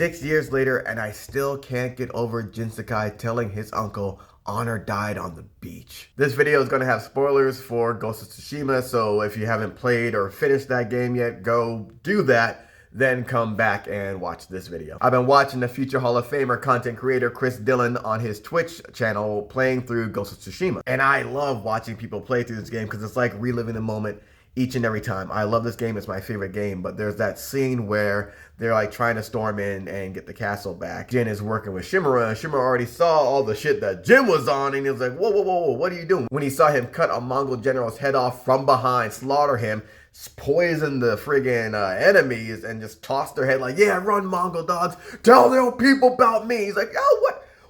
6 years later, and I still can't get over Jin Sakai telling his uncle Honor died on the beach. This video is going to have spoilers for Ghost of Tsushima, so if you haven't played or finished that game yet, go do that. Then come back and watch this video. I've been watching the future Hall of Famer content creator Chris Dillon on his Twitch channel playing through Ghost of Tsushima. And I love watching people play through this game because it's like reliving the moment each and every time. I love this game. It's my favorite game. But there's that scene where they're like trying to storm in and get the castle back. Jin is working with Shimura. Shimura already saw all the shit that Jin was on. And he was like, whoa, whoa, whoa, whoa, what are you doing? When he saw him cut a Mongol general's head off from behind, slaughter him, poison the friggin' enemies, and just toss their head like, yeah, run, Mongol dogs. Tell their people about me. He's like, yo,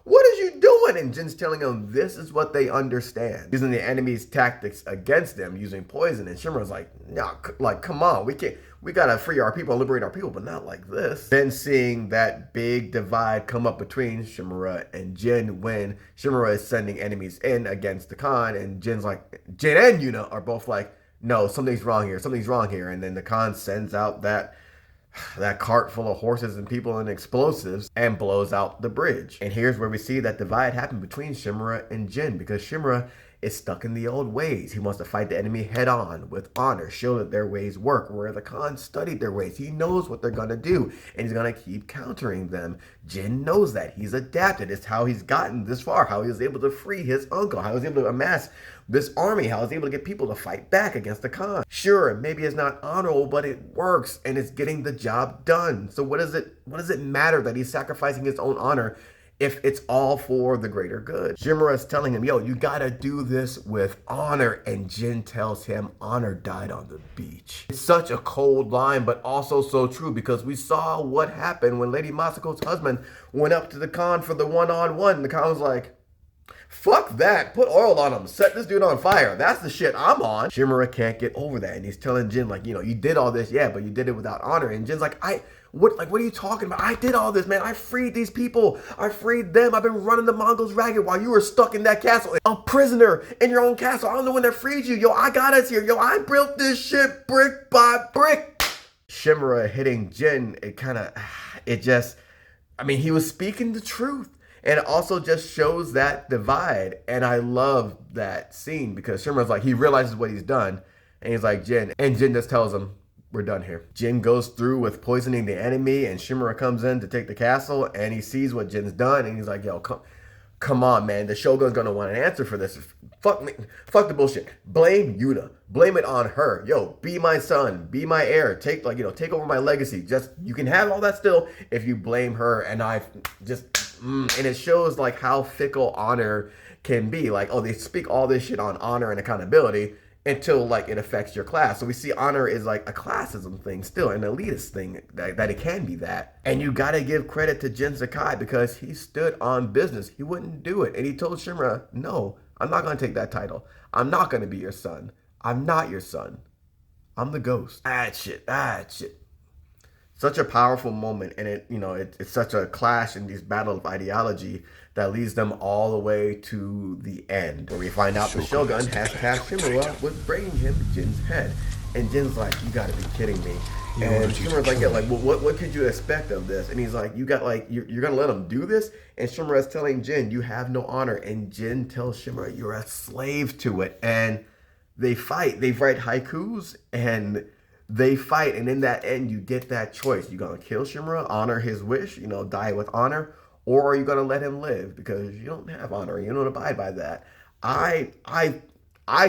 what is you doing? And Jin's telling him this is what they understand. Using the enemy's tactics against them, using poison. And Shimura's like, no, like, come on, we gotta free our people, liberate our people, but not like this. Then seeing that big divide come up between Shimura and Jin when Shimura is sending enemies in against the Khan, and Jin's like, Jin and Yuna are both like, no, something's wrong here, something's wrong here. And then the Khan sends out that cart full of horses and people and explosives and blows out the bridge. And here's where we see that divide happen between Shimura and Jin, because Shimura is stuck in the old ways. He wants to fight the enemy head on with honor, show that their ways work, where the Khan studied their ways. He knows what they're gonna do, and he's gonna keep countering them. Jin knows that. He's adapted. It's how he's gotten this far, how he was able to free his uncle, how he was able to amass this army, how he was able to get people to fight back against the Khan. Sure, maybe it's not honorable, but it works, and it's getting the job done. So what does it matter that he's sacrificing his own honor if it's all for the greater good? Shimura is telling him, yo, you gotta do this with honor. And Jin tells him honor died on the beach. It's such a cold line, but also so true, because we saw what happened when Lady Masako's husband went up to the Khan for the one-on-one. The Khan was like, fuck that, put oil on him, set this dude on fire. That's the shit I'm on. Shimura can't get over that, and he's telling Jin, like, you know, you did all this, yeah, but you did it without honor. And Jin's like, what are you talking about? I did all this, man. I freed these people. I freed them. I've been running the Mongols ragged while you were stuck in that castle, a prisoner in your own castle. I'm the one that freed you. Yo, I got us here. Yo, I built this shit brick by brick. Shimura hitting Jin, he was speaking the truth. And it also just shows that divide. And I love that scene because Shimura's like, he realizes what he's done. And he's like, Jin. And Jin just tells him, we're done here. Jin goes through with poisoning the enemy, and Shimura comes in to take the castle, and he sees what Jin's done, and he's like, yo, come on, man. The Shogun's gonna want an answer for this. Fuck me. Fuck the bullshit. Blame Yuna. Blame it on her. Yo, be my son. Be my heir. Take over my legacy. Just, you can have all that still if you blame her. And and it shows like how fickle honor can be. Like, oh, they speak all this shit on honor and accountability until like it affects your class. So we see honor is like a classism thing still, an elitist thing, that it can be that. And you gotta give credit to Jin Sakai because he stood on business. He wouldn't do it. And he told Shimura, no, I'm not gonna take that title. I'm not gonna be your son. I'm not your son. I'm the ghost. That shit. Such a powerful moment, and it's such a clash in these battle of ideology that leads them all the way to the end, where we find out the Shogun has tasked Shimura with bringing him Jin's head. And Jin's like, you gotta be kidding me. And Shimura's like, yeah, like, well, what could you expect of this? And he's like, you're gonna let him do this? And Shimura's telling Jin, you have no honor. And Jin tells Shimura, you're a slave to it. And they fight. They write haikus, and they fight, and in that end, you get that choice. You gonna kill Shimura, honor his wish, die with honor, or are you gonna let him live because you don't have honor, you don't abide by that? I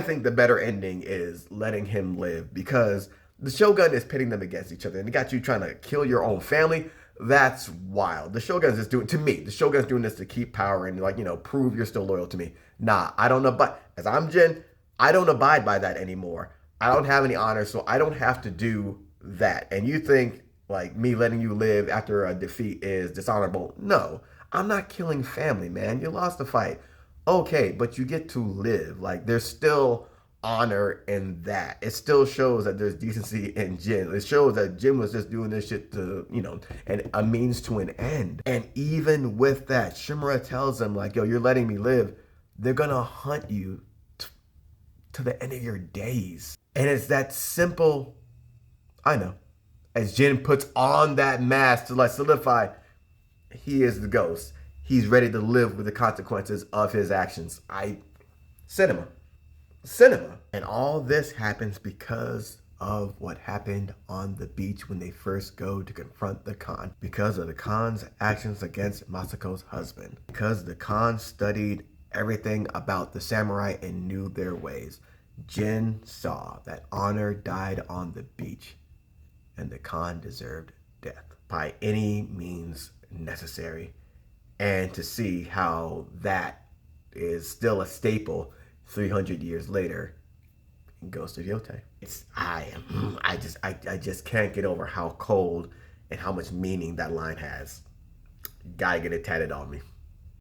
think the better ending is letting him live, because the Shogun is pitting them against each other, and they got you trying to kill your own family. That's wild. The Shogun's just doing, to me, the Shogun's doing this to keep power and prove you're still loyal to me. Nah, I don't know, but as I'm Jin, I don't abide by that anymore. I don't have any honor, so I don't have to do that. And you think like me letting you live after a defeat is dishonorable? No, I'm not killing family, man. You lost the fight. Okay, but you get to live. Like, there's still honor in that. It still shows that there's decency in Jin. It shows that Jin was just doing this shit to, and a means to an end. And even with that, Shimura tells him like, yo, you're letting me live. They're gonna hunt you to the end of your days. And it's that simple, I know. As Jin puts on that mask to like solidify, He is the ghost. He's ready to live with the consequences of his actions. Cinema. Cinema. And all this happens because of what happened on the beach when they first go to confront the Khan. Because of the Khan's actions against Masako's husband. Because the Khan studied everything about the samurai and knew their ways. Jin saw that honor died on the beach, and the Khan deserved death by any means necessary. And to see how that is still a staple 300 years later in Ghost of Yotei. I just can't get over how cold and how much meaning that line has. Gotta get it tatted on me.